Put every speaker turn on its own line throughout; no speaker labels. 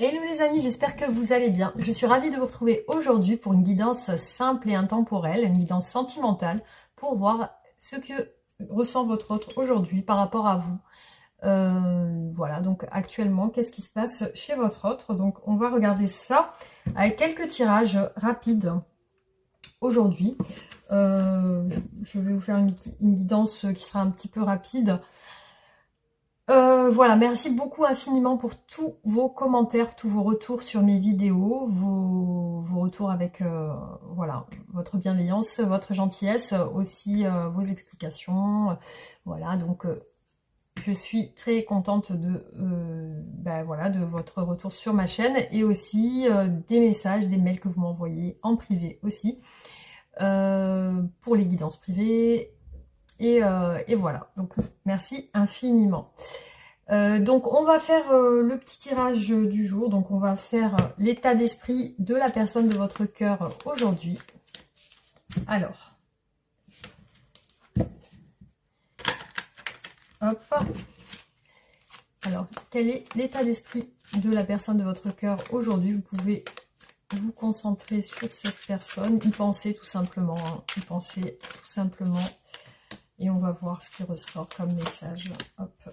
Hello les amis, j'espère que vous allez bien. Je suis ravie de vous retrouver aujourd'hui pour une guidance simple et intemporelle, une guidance sentimentale, pour voir ce que ressent votre autre aujourd'hui par rapport à vous. Voilà, donc actuellement, qu'est-ce qui se passe chez votre autre? Donc on va regarder ça avec quelques tirages rapides aujourd'hui. Je vais vous faire une guidance qui sera un petit peu rapide. Voilà, merci beaucoup infiniment pour tous vos commentaires, tous vos retours sur mes vidéos, vos retours avec voilà, votre bienveillance, votre gentillesse, aussi vos explications. Voilà, donc je suis très contente de, voilà, de votre retour sur ma chaîne et aussi des messages, des mails que vous m'envoyez en privé aussi pour les guidances privées. Et voilà, donc merci infiniment. Donc on va faire le petit tirage du jour. Donc on va faire l'état d'esprit de la personne de votre cœur aujourd'hui. Alors, hop. Alors, quel est l'état d'esprit de la personne de votre cœur aujourd'hui? Vous pouvez vous concentrer sur cette personne, y penser tout simplement, hein. Y penser tout simplement. Et on va voir ce qui ressort comme message. Hop.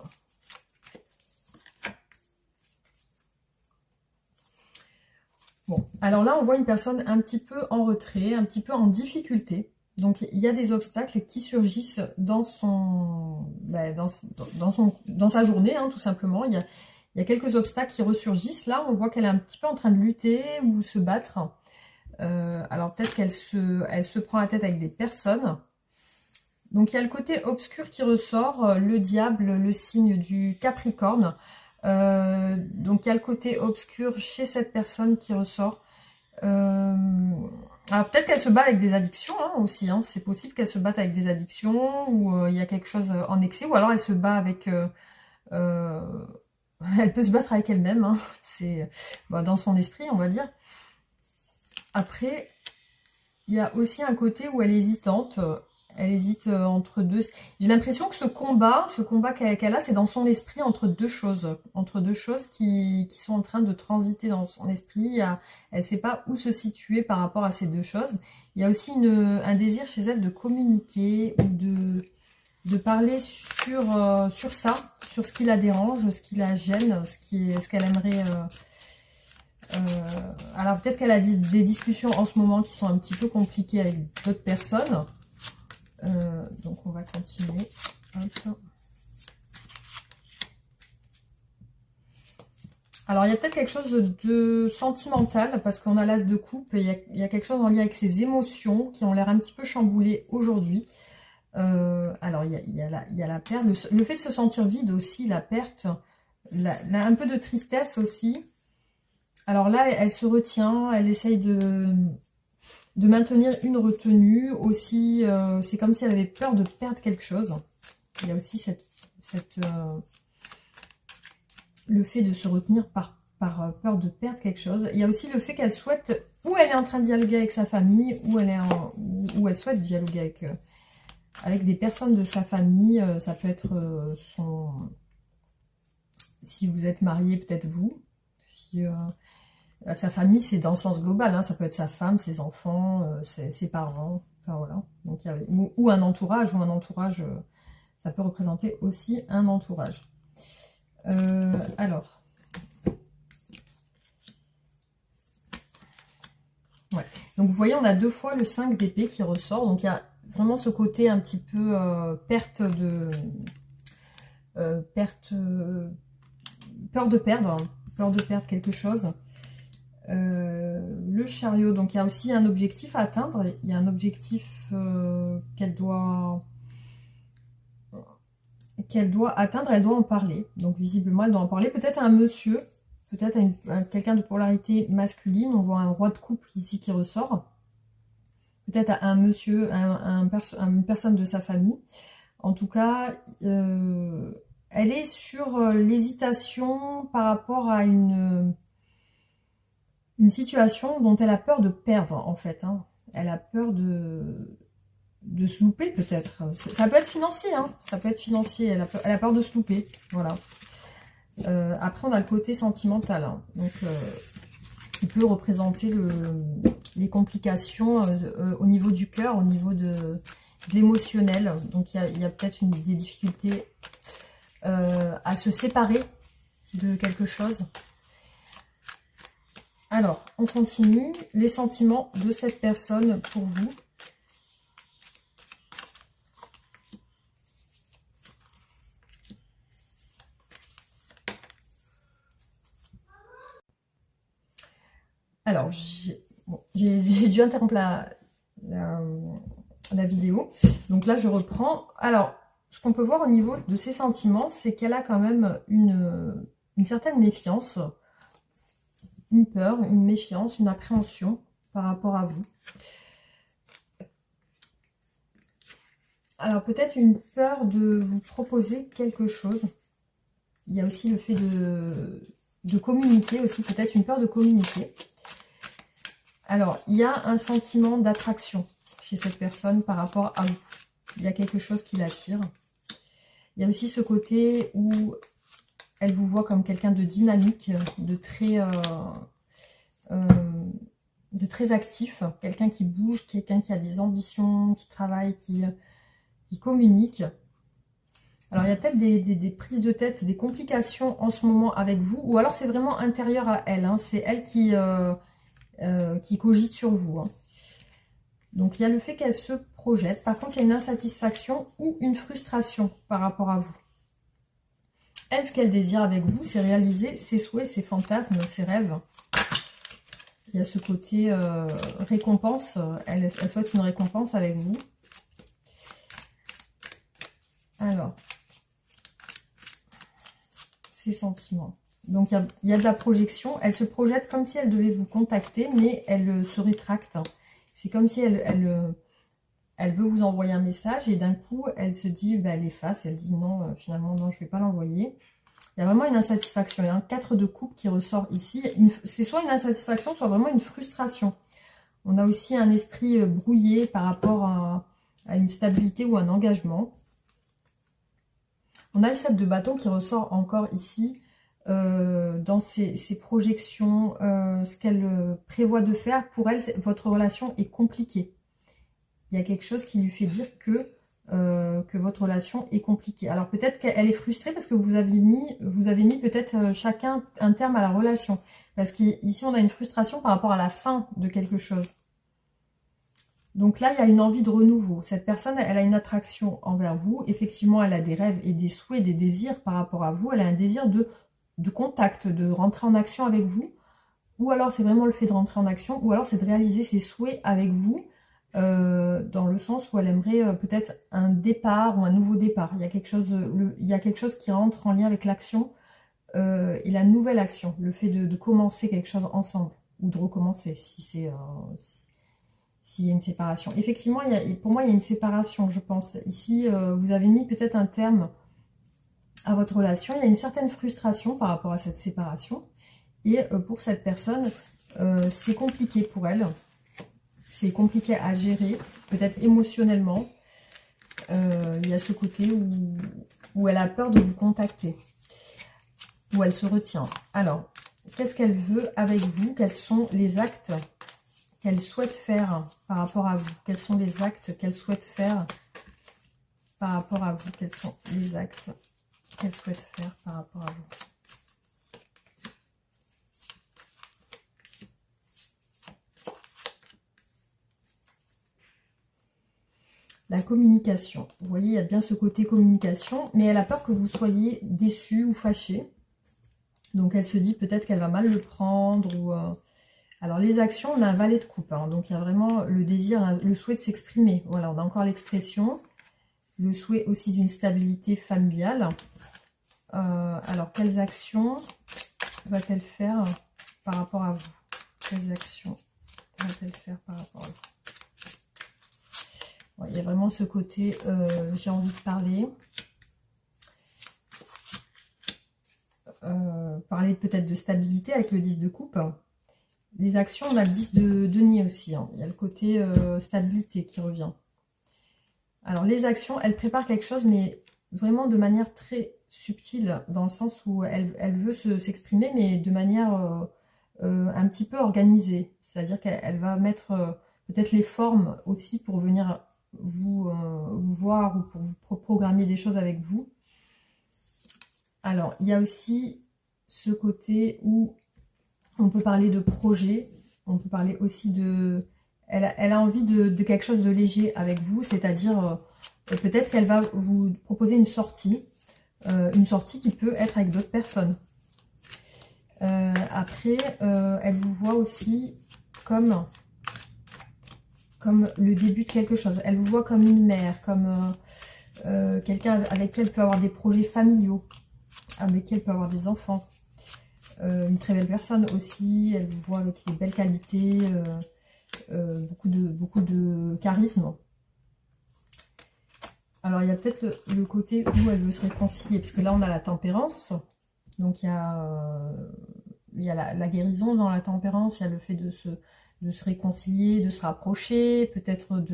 Bon, alors là, on voit une personne un petit peu en retrait, un petit peu en difficulté. Donc, il y a des obstacles qui surgissent dans dans sa journée, hein, tout simplement. Il y a quelques obstacles qui ressurgissent. Là, on voit qu'elle est un petit peu en train de lutter ou se battre. Alors, peut-être qu'elle se prend la tête avec des personnes. Donc, il y a le côté obscur qui ressort, le diable, le signe du Capricorne. Donc il y a le côté obscur chez cette personne qui ressort. Alors peut-être qu'elle se bat avec des addictions hein, aussi. Hein. C'est possible qu'elle se batte avec des addictions ou il y a quelque chose en excès. Ou alors elle se bat avec... elle peut se battre avec elle-même. Hein. C'est dans son esprit, on va dire. Après, il y a aussi un côté où elle est hésitante. Elle hésite entre deux. J'ai l'impression que ce combat qu'elle a, c'est dans son esprit entre deux choses qui sont en train de transiter dans son esprit. Elle ne sait pas où se situer par rapport à ces deux choses. Il y a aussi un désir chez elle de communiquer ou de parler sur ça, sur ce qui la dérange, ce qui la gêne, ce qu'elle aimerait... alors peut-être qu'elle a des discussions en ce moment qui sont un petit peu compliquées avec d'autres personnes. Donc on va continuer. Hop. Alors il y a peut-être quelque chose de sentimental parce qu'on a l'as de coupe et il y a quelque chose en lien avec ses émotions qui ont l'air un petit peu chamboulées aujourd'hui. Alors il y a la perte, le fait de se sentir vide aussi, la perte, un peu de tristesse aussi. Alors là elle se retient, elle essaye de maintenir une retenue aussi, c'est comme si elle avait peur de perdre quelque chose. Il y a aussi le fait de se retenir par peur de perdre quelque chose. Il y a aussi le fait qu'elle souhaite, ou elle est en train de dialoguer avec sa famille, ou elle souhaite dialoguer avec des personnes de sa famille. Ça peut être si vous êtes marié, peut-être vous. Sa famille, c'est dans le sens global, hein. Ça peut être sa femme, ses enfants, ses parents, enfin voilà. Donc, ou un entourage, ça peut représenter aussi un entourage. Alors, ouais. Donc vous voyez, on a deux fois le 5 d'épée qui ressort. Donc il y a vraiment ce côté un petit peu peur de perdre quelque chose. Le chariot, donc il y a aussi un objectif à atteindre. Il y a un objectif qu'elle doit atteindre, elle doit en parler. Donc visiblement, elle doit en parler. Peut-être à un monsieur, peut-être à quelqu'un de polarité masculine. On voit un roi de coupe ici qui ressort. Peut-être à un monsieur, une personne de sa famille. En tout cas, elle est sur l'hésitation par rapport à une situation dont elle a peur de perdre, en fait. Hein. Elle a peur de se louper, peut-être. Ça peut être financier, hein. Ça peut être financier. Elle a peur de se louper. Voilà. Après, on a le côté sentimental, hein, donc qui peut représenter les complications au niveau du cœur, au niveau de l'émotionnel. Donc, il y a peut-être des difficultés à se séparer de quelque chose. Alors, on continue. Les sentiments de cette personne pour vous. Alors, j'ai dû interrompre la vidéo. Donc là, je reprends. Alors, ce qu'on peut voir au niveau de ses sentiments, c'est qu'elle a quand même une certaine méfiance, une peur, une méfiance, une appréhension par rapport à vous. Alors, peut-être une peur de vous proposer quelque chose. Il y a aussi le fait de communiquer, aussi peut-être une peur de communiquer. Alors, il y a un sentiment d'attraction chez cette personne par rapport à vous. Il y a quelque chose qui l'attire. Il y a aussi ce côté où elle vous voit comme quelqu'un de dynamique, de très actif, quelqu'un qui bouge, quelqu'un qui a des ambitions, qui travaille, qui communique. Alors, il y a peut-être des prises de tête, des complications en ce moment avec vous, ou alors c'est vraiment intérieur à elle, hein. C'est elle qui cogite sur vous, hein. Donc, il y a le fait qu'elle se projette. Par contre, il y a une insatisfaction ou une frustration par rapport à vous. Elle, ce qu'elle désire avec vous, c'est réaliser ses souhaits, ses fantasmes, ses rêves. Il y a ce côté récompense. Elle souhaite une récompense avec vous. Alors, ses sentiments. Donc, il y a de la projection. Elle se projette comme si elle devait vous contacter, mais elle se rétracte. C'est comme si elle veut vous envoyer un message et d'un coup, elle se dit, bah, elle efface. Elle dit non, finalement, non, je ne vais pas l'envoyer. Il y a vraiment une insatisfaction. Il y a un 4 de coupe qui ressort ici. C'est soit une insatisfaction, soit vraiment une frustration. On a aussi un esprit brouillé par rapport à une stabilité ou un engagement. On a le 7 de bâton qui ressort encore ici. Dans ses projections, ce qu'elle prévoit de faire, pour elle, votre relation est compliquée. Il y a quelque chose qui lui fait dire que votre relation est compliquée. Alors peut-être qu'elle est frustrée parce que vous avez mis peut-être chacun un terme à la relation. Parce qu'ici, on a une frustration par rapport à la fin de quelque chose. Donc là, il y a une envie de renouveau. Cette personne, elle a une attraction envers vous. Effectivement, elle a des rêves et des souhaits, des désirs par rapport à vous. Elle a un désir de contact, de rentrer en action avec vous, ou alors c'est vraiment le fait de rentrer en action, ou alors c'est de réaliser ses souhaits avec vous, dans le sens où elle aimerait peut-être un départ ou un nouveau départ. Il y a quelque chose qui rentre en lien avec l'action et la nouvelle action, le fait de commencer quelque chose ensemble, ou de recommencer si c'est s'il y a une séparation. Effectivement, pour moi, il y a une séparation, je pense. Ici, vous avez mis peut-être un terme à votre relation. Il y a une certaine frustration par rapport à cette séparation. Et pour cette personne, c'est compliqué pour elle. C'est compliqué à gérer, peut-être émotionnellement. Il y a ce côté où elle a peur de vous contacter. Où elle se retient. Alors, qu'est-ce qu'elle veut avec vous? Quels sont les actes qu'elle souhaite faire par rapport à vous? Quels sont les actes qu'elle souhaite faire par rapport à vous? Quels sont les actes qu'elle souhaite faire par rapport à vous? La communication. Vous voyez, il y a bien ce côté communication, mais elle a peur que vous soyez déçu ou fâché. Donc, elle se dit peut-être qu'elle va mal le prendre. Ou Alors, les actions, on a un valet de coupe. Hein, donc, il y a vraiment le désir, le souhait de s'exprimer. Voilà, on a encore l'expression. Le souhait aussi d'une stabilité familiale. Alors, quelles actions va-t-elle faire par rapport à vous? Quelles actions va-t-elle faire par rapport à vous? Ouais, il y a vraiment ce côté, j'ai envie de parler. Parler peut-être de stabilité avec le 10 de coupe. Les actions, on a le 10 de denier aussi. Hein. Il y a le côté stabilité qui revient. Alors, les actions, elle prépare quelque chose, mais vraiment de manière très subtile, dans le sens où elle veut s'exprimer, mais de manière un petit peu organisée. C'est-à-dire qu'elle va mettre peut-être les formes aussi pour venir vous voir ou pour vous programmer des choses avec vous. Alors, il y a aussi ce côté où on peut parler de projet, on peut parler aussi de... Elle a envie de quelque chose de léger avec vous, c'est-à-dire peut-être qu'elle va vous proposer une sortie qui peut être avec d'autres personnes. Après, elle vous voit aussi comme le début de quelque chose. Elle vous voit comme une mère, comme quelqu'un avec qui elle peut avoir des projets familiaux, avec qui elle peut avoir des enfants. Une très belle personne aussi, elle vous voit avec des belles qualités, beaucoup de charisme. Alors il y a peut-être le côté où elle veut se réconcilier, parce que là on a la tempérance, donc il y a la guérison dans la tempérance, il y a le fait de se réconcilier, de se rapprocher, peut-être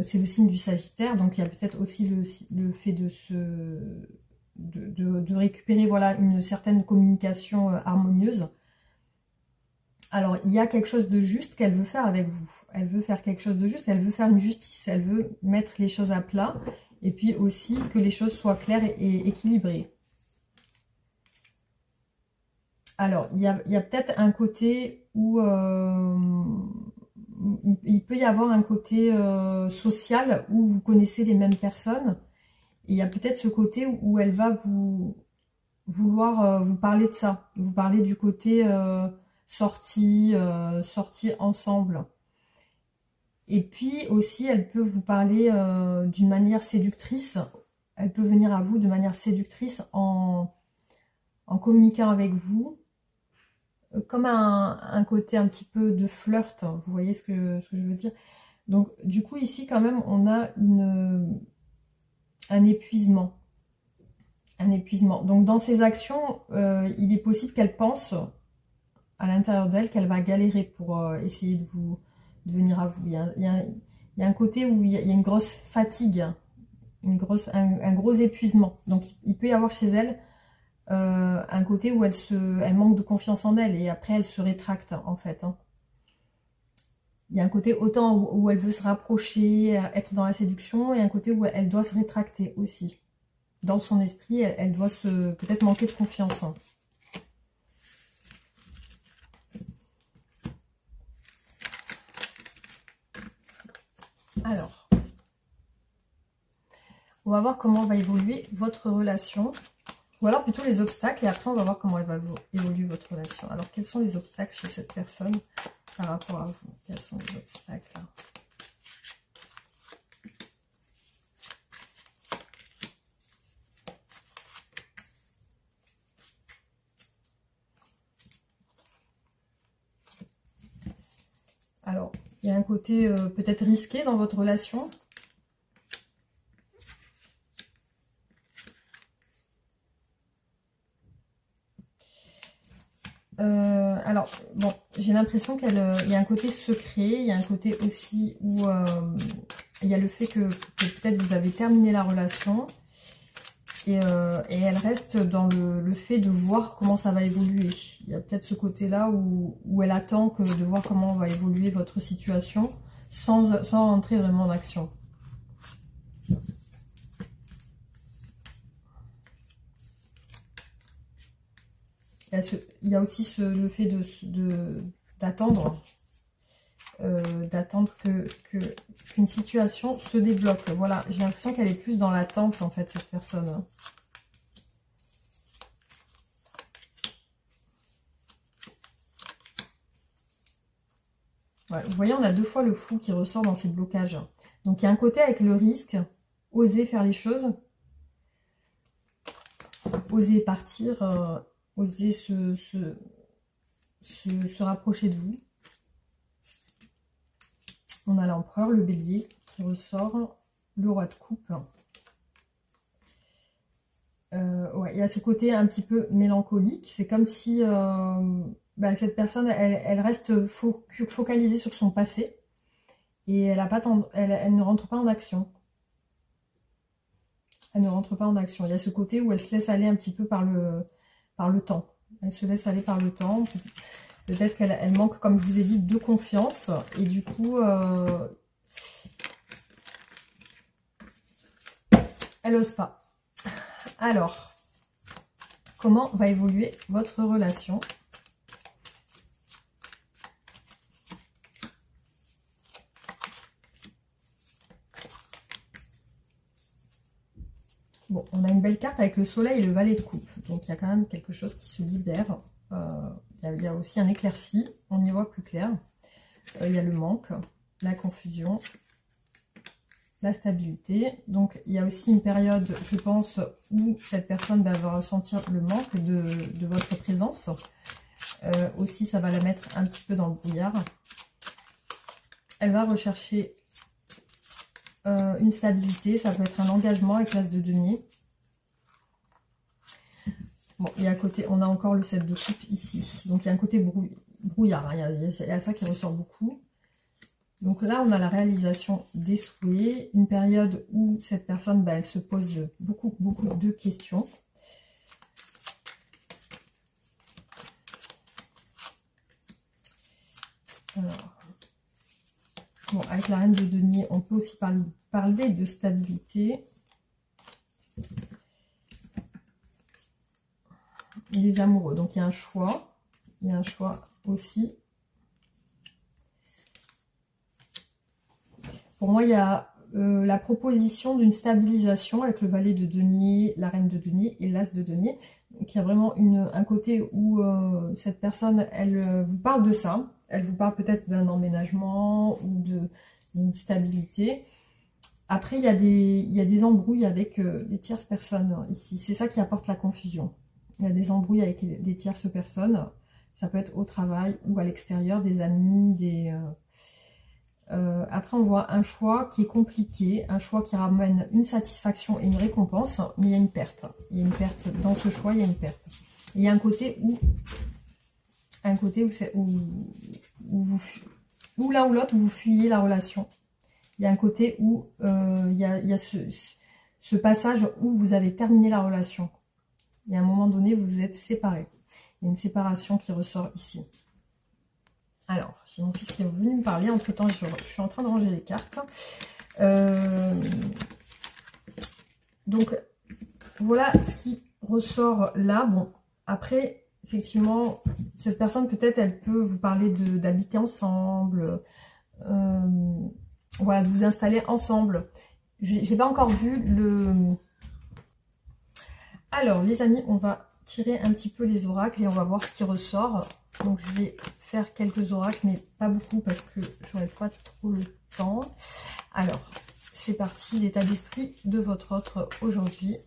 c'est le signe du Sagittaire, donc il y a peut-être aussi le fait de récupérer voilà, une certaine communication harmonieuse. Alors, il y a quelque chose de juste qu'elle veut faire avec vous. Elle veut faire quelque chose de juste, elle veut faire une justice, elle veut mettre les choses à plat, et puis aussi que les choses soient claires et équilibrées. Alors, il y a peut-être un côté où il peut y avoir un côté social où vous connaissez les mêmes personnes. Et il y a peut-être ce côté où elle va vouloir vous parler de ça, vous parler du côté sortie ensemble. Et puis aussi, elle peut vous parler d'une manière séductrice. Elle peut venir à vous de manière séductrice en communiquant avec vous, comme un côté un petit peu de flirt. Vous voyez ce que je veux dire? Donc, du coup, ici, quand même, on a un épuisement. Un épuisement. Donc, dans ses actions, il est possible qu'elle pense à l'intérieur d'elle qu'elle va galérer pour essayer de venir à vous. Il y a un côté où il y a une grosse fatigue, un gros épuisement. Donc, il peut y avoir chez elle un côté où elle manque de confiance en elle et après, elle se rétracte, en fait. Hein. Il y a un côté autant où elle veut se rapprocher, être dans la séduction, et un côté où elle doit se rétracter aussi. Dans son esprit, elle doit peut-être manquer de confiance. Hein. Alors, on va voir comment va évoluer votre relation, ou alors plutôt les obstacles, et après on va voir comment elle va évoluer votre relation. Alors, quels sont les obstacles chez cette personne par rapport à vous? Quels sont les obstacles? Alors, il y a un côté peut-être risqué dans votre relation. Alors, bon, j'ai l'impression qu'il y a un côté secret, il y a un côté aussi où il y a le fait que peut-être vous avez terminé la relation et elle reste dans le fait de voir comment ça va évoluer. Il y a peut-être ce côté-là où elle attend de voir comment va évoluer votre situation sans entrer vraiment en action. Il y a aussi le fait d'attendre qu'une situation se débloque. Voilà, j'ai l'impression qu'elle est plus dans l'attente, en fait, cette personne. Ouais, vous voyez, on a deux fois le fou qui ressort dans ces blocages. Donc, il y a un côté avec le risque, oser faire les choses, oser partir, oser se rapprocher de vous. On a l'empereur, le bélier qui ressort, le roi de coupe. Ouais, il y a ce côté un petit peu mélancolique. C'est comme si cette personne, elle reste focalisée sur son passé et elle ne rentre pas en action. Elle ne rentre pas en action. Il y a ce côté où elle se laisse aller un petit peu par le temps. Elle se laisse aller par le temps. Peut-être qu'elle manque, comme je vous ai dit, de confiance. Et du coup, elle n'ose pas. Alors, comment va évoluer votre relation ? Bon, on a une belle carte avec le soleil et le valet de coupe. Donc, il y a quand même quelque chose qui se libère. Il y a aussi un éclairci. On y voit plus clair. Il y a le manque, la confusion, la stabilité. Donc, il y a aussi une période, je pense, où cette personne va ressentir le manque de votre présence. Aussi, ça va la mettre un petit peu dans le brouillard. Elle va rechercher une stabilité. Ça peut être un engagement avec l'as de denier. Bon, et à côté, on a encore le 7 de coupe ici. Donc, il y a un côté brouillard. Hein. Il y a ça qui ressort beaucoup. Donc là, on a la réalisation des souhaits. Une période où cette personne, elle se pose beaucoup de questions. Alors, bon, avec la reine de denier, on peut aussi parler de stabilité. Les amoureux, donc il y a un choix. Il y a un choix aussi. Pour moi, il y a la proposition d'une stabilisation avec le valet de denier, la reine de denier et l'as de denier. Donc, il y a vraiment un côté où cette personne, elle vous parle de ça. Elle vous parle peut-être d'un emménagement ou d'une stabilité. Après, il y a des embrouilles avec des tierces personnes ici. C'est ça qui apporte la confusion. Il y a des embrouilles avec des tierces personnes. Ça peut être au travail ou à l'extérieur, des amis, après, on voit un choix qui est compliqué, un choix qui ramène une satisfaction et une récompense, mais il y a une perte. Il y a une perte dans ce choix, il y a une perte. Et il y a un côté où l'un ou l'autre, vous fuyez la relation. Il y a un côté où il y a ce passage où vous avez terminé la relation. Il y a un moment donné, vous vous êtes séparés. Il y a une séparation qui ressort ici. Alors, j'ai mon fils qui est venu me parler. Entre-temps, je suis en train de ranger les cartes. Donc, voilà ce qui ressort là. Bon, après, effectivement, cette personne, peut-être, elle peut vous parler d'habiter ensemble. Voilà, de vous installer ensemble. J'ai pas encore vu le... Alors, les amis, on va tirer un petit peu les oracles et on va voir ce qui ressort. Donc, je vais faire quelques oracles, mais pas beaucoup parce que j'aurai pas trop le temps. Alors, c'est parti, l'état d'esprit de votre autre aujourd'hui.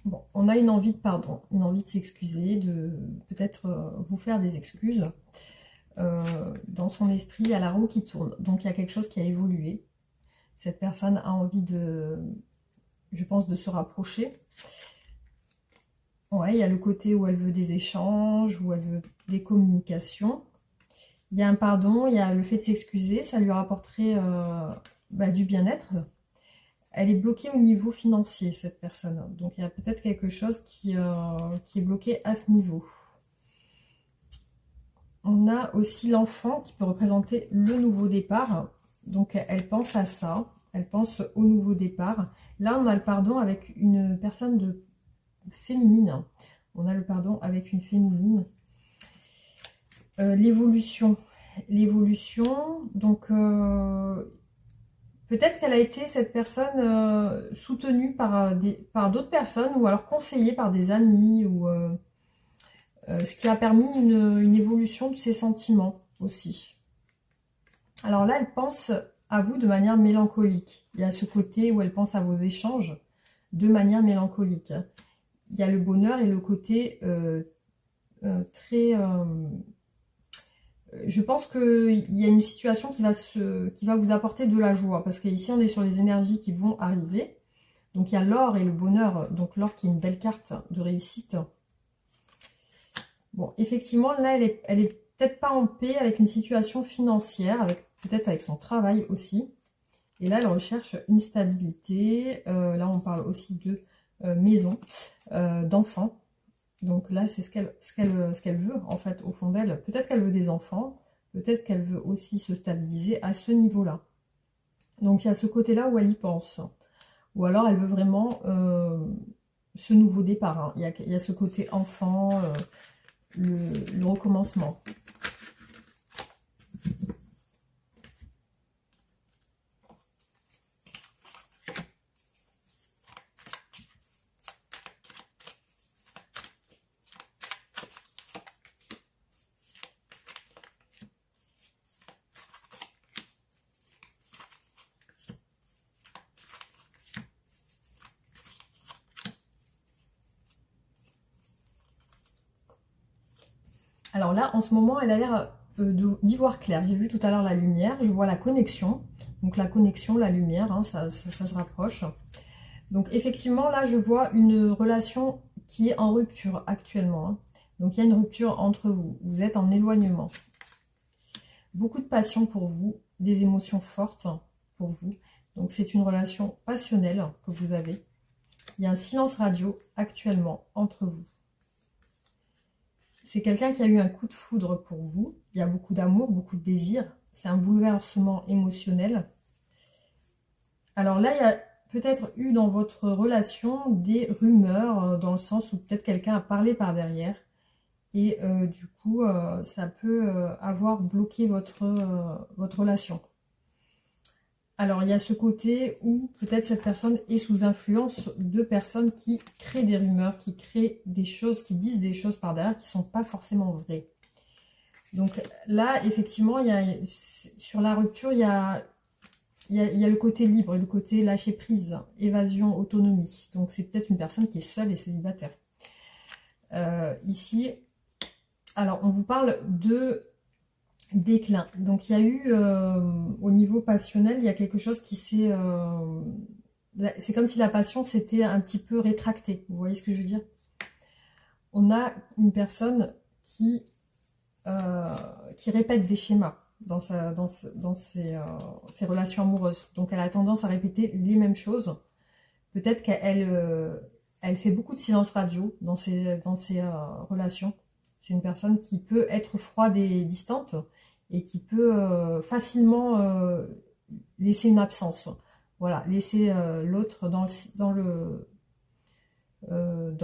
Bon, on a une envie de pardon, une envie de s'excuser, de peut-être vous faire des excuses. Dans son esprit, il y a la roue qui tourne. Donc, il y a quelque chose qui a évolué. Cette personne a envie je pense, de se rapprocher. Ouais, il y a le côté où elle veut des échanges, où elle veut des communications. Il y a un pardon, il y a le fait de s'excuser. Ça lui rapporterait du bien-être. Elle est bloquée au niveau financier, cette personne. Donc, il y a peut-être quelque chose qui est bloqué à ce niveau. On a aussi l'enfant qui peut représenter le nouveau départ. Donc, elle pense à ça. Elle pense au nouveau départ. Là, on a le pardon avec une personne féminine. On a le pardon avec une féminine. L'évolution. L'évolution, donc... peut-être qu'elle a été, cette personne, soutenue par d'autres personnes ou alors conseillée par des amis, ou ce qui a permis une évolution de ses sentiments aussi. Alors là, elle pense à vous de manière mélancolique. Il y a ce côté où elle pense à vos échanges de manière mélancolique. Il y a le bonheur et le côté très... je pense qu'il y a une situation qui va vous apporter de la joie. Parce qu'ici, on est sur les énergies qui vont arriver. Donc, il y a l'or et le bonheur. Donc, l'or qui est une belle carte de réussite. Bon, effectivement, là, elle est peut-être pas en paix avec une situation financière, peut-être avec son travail aussi. Et là, elle recherche une stabilité. Là, on parle aussi de maison, d'enfants. Donc là, c'est ce qu'elle veut, en fait, au fond d'elle. Peut-être qu'elle veut des enfants. Peut-être qu'elle veut aussi se stabiliser à ce niveau-là. Donc, il y a ce côté-là où elle y pense. Ou alors, elle veut vraiment ce nouveau départ. Hein. Il y a ce côté enfant, le recommencement. Alors là, en ce moment, elle a l'air d'y voir clair. J'ai vu tout à l'heure la lumière, je vois la connexion. Donc la connexion, la lumière, hein, ça se rapproche. Donc effectivement, là, je vois une relation qui est en rupture actuellement. Hein. Donc il y a une rupture entre vous. Vous êtes en éloignement. Beaucoup de passion pour vous, des émotions fortes pour vous. Donc c'est une relation passionnelle que vous avez. Il y a un silence radio actuellement entre vous. C'est quelqu'un qui a eu un coup de foudre pour vous. Il y a beaucoup d'amour, beaucoup de désir. C'est un bouleversement émotionnel. Alors là, il y a peut-être eu dans votre relation des rumeurs, dans le sens où peut-être quelqu'un a parlé par derrière. Et du coup, ça peut avoir bloqué votre relation. Alors, il y a ce côté où peut-être cette personne est sous influence de personnes qui créent des rumeurs, qui créent des choses, qui disent des choses par derrière qui ne sont pas forcément vraies. Donc là, effectivement, sur la rupture, il y a le côté libre, le côté lâcher prise, évasion, autonomie. Donc c'est peut-être une personne qui est seule et célibataire. Ici, alors on vous parle de déclin. Donc il y a eu au niveau passionnel, il y a quelque chose qui s'est... c'est comme si la passion s'était un petit peu rétractée. Vous voyez ce que je veux dire? On a une personne qui répète des schémas dans ses relations amoureuses. Donc elle a tendance à répéter les mêmes choses. Peut-être qu'elle fait beaucoup de silence radio dans ses relations. C'est une personne qui peut être froide et distante et qui peut facilement laisser une absence. Voilà, laisser l'autre dans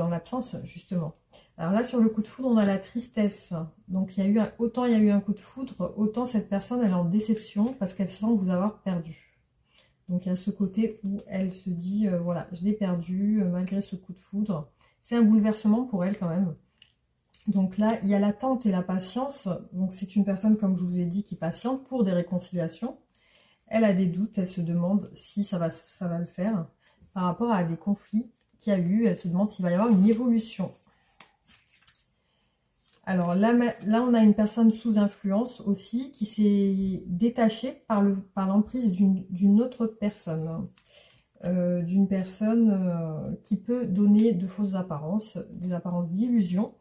l'absence, justement. Alors là, sur le coup de foudre, on a la tristesse. Donc, autant il y a eu un coup de foudre, autant cette personne, elle est en déception parce qu'elle sent vous avoir perdu. Donc, il y a ce côté où elle se dit, voilà, je l'ai perdu malgré ce coup de foudre. C'est un bouleversement pour elle quand même. Donc là, il y a l'attente et la patience. Donc c'est une personne, comme je vous ai dit, qui patiente pour des réconciliations. Elle a des doutes, elle se demande si ça va le faire. Par rapport à des conflits qu'il y a eu, elle se demande s'il va y avoir une évolution. Alors là, on a une personne sous influence aussi qui s'est détachée par l'emprise d'une autre personne. D'une personne qui peut donner de fausses apparences, des apparences d'illusion.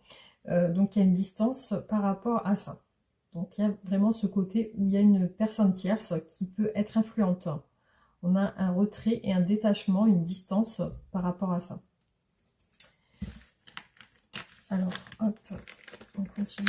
Donc il y a une distance par rapport à ça. Donc il y a vraiment ce côté où il y a une personne tierce qui peut être influente. On a un retrait et un détachement, une distance par rapport à ça. Alors, hop, on continue.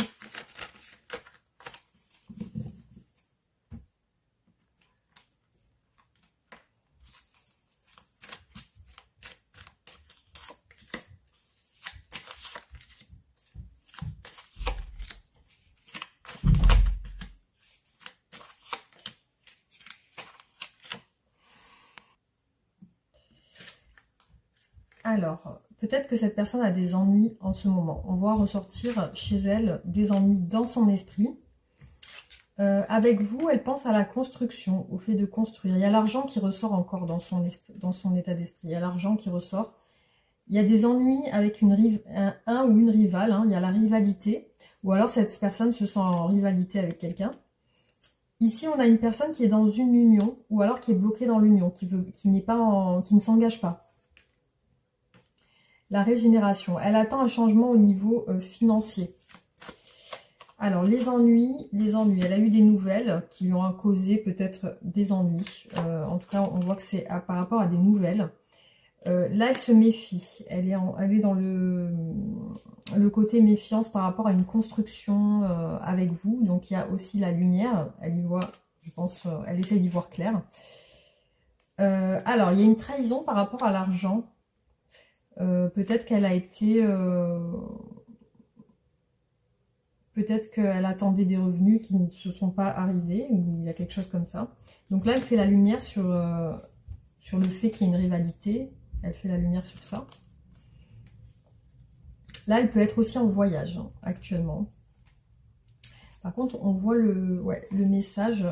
Alors, peut-être que cette personne a des ennuis en ce moment. On voit ressortir chez elle des ennuis dans son esprit. Avec vous, elle pense à la construction, au fait de construire. Il y a l'argent qui ressort encore dans son état d'esprit. Il y a l'argent qui ressort. Il y a des ennuis avec un ou une rivale, hein, il y a la rivalité, ou alors cette personne se sent en rivalité avec quelqu'un. Ici, on a une personne qui est dans une union, ou alors qui est bloquée dans l'union, qui ne s'engage pas. La régénération, elle attend un changement au niveau financier. Alors, les ennuis, elle a eu des nouvelles qui lui ont causé peut-être des ennuis. En tout cas, on voit que c'est par rapport à des nouvelles. Là, elle se méfie. Elle est dans le côté méfiance par rapport à une construction avec vous. Donc, il y a aussi la lumière. Elle y voit, je pense, elle essaie d'y voir clair. Alors, il y a une trahison par rapport à l'argent. Peut-être qu'elle a été... peut-être qu'elle attendait des revenus qui ne se sont pas arrivés, ou il y a quelque chose comme ça. Donc là, elle fait la lumière sur le fait qu'il y ait une rivalité. Elle fait la lumière sur ça. Là, elle peut être aussi en voyage, hein, actuellement. Par contre, on voit le message.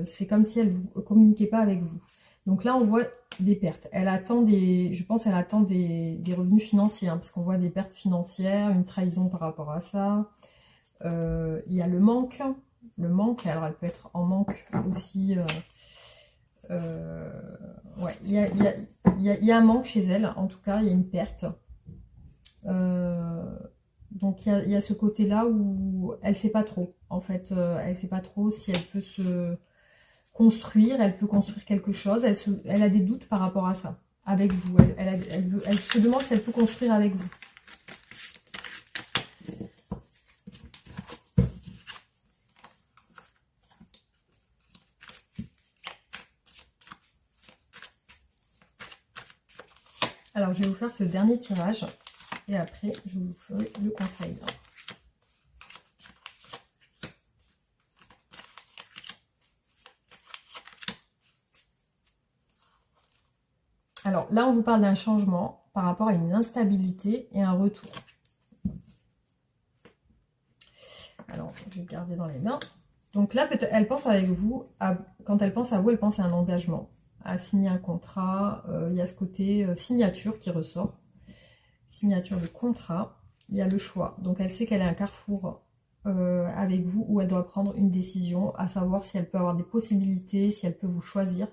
C'est comme si elle ne communiquait pas avec vous. Donc là, on voit des pertes. Elle attend je pense qu'elle attend des revenus financiers, hein, parce qu'on voit des pertes financières, une trahison par rapport à ça. Il y a le manque. Alors elle peut être en manque aussi. Ouais, il y a un manque chez elle, en tout cas, il y a une perte. Donc il y a ce côté-là où elle ne sait pas trop, en fait, elle ne sait pas trop si elle peut se construire, elle peut construire quelque chose, elle a des doutes par rapport à ça, avec vous, elle se demande si elle peut construire avec vous. Alors, je vais vous faire ce dernier tirage et après, je vous ferai le conseil. Alors, là, on vous parle d'un changement par rapport à une instabilité et un retour. Alors, je vais garder dans les mains. Donc là, elle pense avec vous, quand elle pense à vous, elle pense à un engagement, à signer un contrat. Il y a ce côté signature qui ressort. Signature de contrat. Il y a le choix. Donc elle sait qu'elle est à un carrefour avec vous où elle doit prendre une décision, à savoir si elle peut avoir des possibilités, si elle peut vous choisir.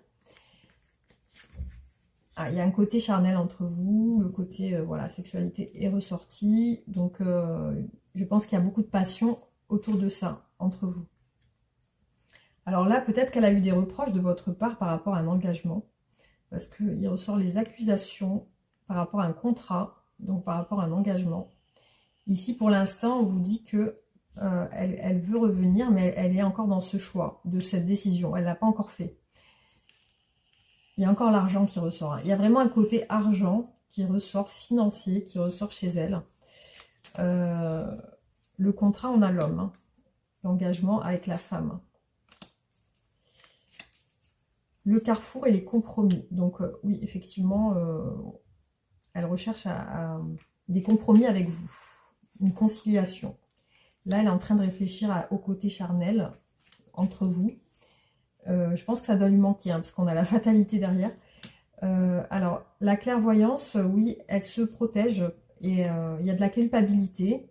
Ah, il y a un côté charnel entre vous, le côté voilà, sexualité est ressorti. Donc je pense qu'il y a beaucoup de passion autour de ça, entre vous. Alors là, peut-être qu'elle a eu des reproches de votre part par rapport à un engagement, parce qu'il ressort les accusations par rapport à un contrat, donc par rapport à un engagement. Ici, pour l'instant, on vous dit que elle veut revenir, mais elle est encore dans ce choix, de cette décision. Elle ne l'a pas encore fait. Il y a encore l'argent qui ressort. Il y a vraiment un côté argent qui ressort, financier, qui ressort chez elle. Le contrat, on a l'homme. Hein. L'engagement avec la femme. Le carrefour et les compromis. Donc oui, effectivement, elle recherche des compromis avec vous. Une conciliation. Là, elle est en train de réfléchir au côté charnel entre vous. Je pense que ça doit lui manquer, hein, parce qu'on a la fatalité derrière. Alors, la clairvoyance, oui, elle se protège. Et il y a de la culpabilité.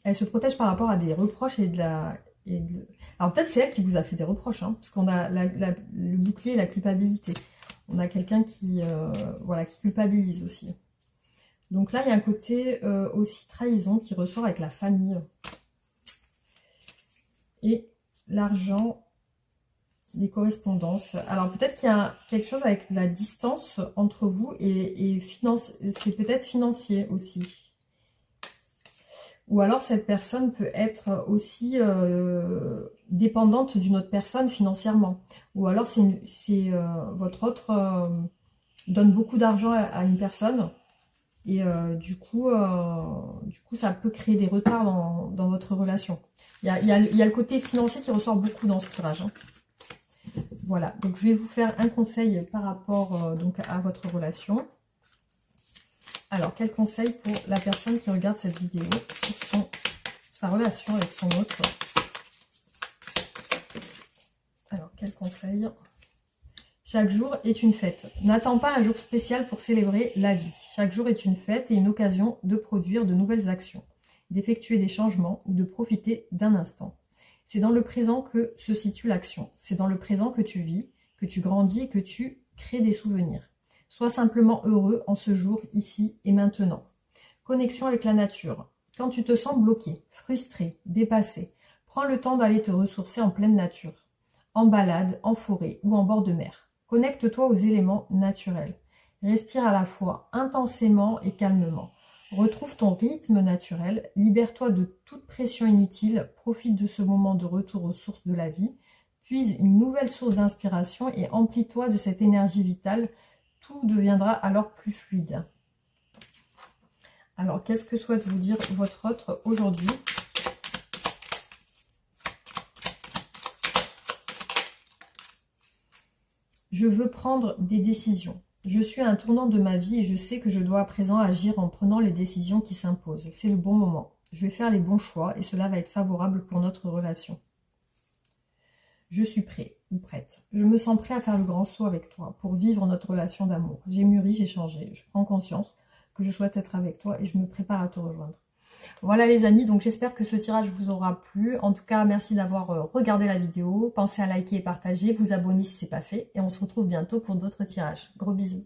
Elle se protège par rapport à des reproches et de la... Alors peut-être c'est elle qui vous a fait des reproches, hein, parce qu'on a le bouclier et la culpabilité. On a quelqu'un qui, voilà, qui culpabilise aussi. Donc là, il y a un côté aussi trahison qui ressort avec la famille. Et l'argent, les correspondances. Alors peut-être qu'il y a quelque chose avec la distance entre vous et c'est peut-être financier aussi. Ou alors cette personne peut être aussi dépendante d'une autre personne financièrement. Ou alors votre autre donne beaucoup d'argent à une personne. Et du coup, ça peut créer des retards dans votre relation. Il y a le côté financier qui ressort beaucoup dans ce tirage. Hein. Voilà, donc je vais vous faire un conseil par rapport donc à votre relation. Alors, quel conseil pour la personne qui regarde cette vidéo sur sa relation avec son autre? Alors, quel conseil? Chaque jour est une fête. N'attends pas un jour spécial pour célébrer la vie. Chaque jour est une fête et une occasion de produire de nouvelles actions, d'effectuer des changements ou de profiter d'un instant. C'est dans le présent que se situe l'action. C'est dans le présent que tu vis, que tu grandis et que tu crées des souvenirs. Sois simplement heureux en ce jour, ici et maintenant. Connexion avec la nature. Quand tu te sens bloqué, frustré, dépassé, prends le temps d'aller te ressourcer en pleine nature, en balade, en forêt ou en bord de mer. Connecte-toi aux éléments naturels. Respire à la fois intensément et calmement. Retrouve ton rythme naturel, libère-toi de toute pression inutile, profite de ce moment de retour aux sources de la vie, puise une nouvelle source d'inspiration et emplis-toi de cette énergie vitale. Tout deviendra alors plus fluide. Alors, qu'est-ce que souhaite vous dire votre autre aujourd'hui ? Je veux prendre des décisions. Je suis à un tournant de ma vie et je sais que je dois à présent agir en prenant les décisions qui s'imposent. C'est le bon moment. Je vais faire les bons choix et cela va être favorable pour notre relation. Je suis prêt ou prête. Je me sens prêt à faire le grand saut avec toi pour vivre notre relation d'amour. J'ai mûri, j'ai changé. Je prends conscience que je souhaite être avec toi et je me prépare à te rejoindre. Voilà les amis, donc j'espère que ce tirage vous aura plu. En tout cas, merci d'avoir regardé la vidéo. Pensez à liker et partager, vous abonner si ce n'est pas fait. Et on se retrouve bientôt pour d'autres tirages. Gros bisous.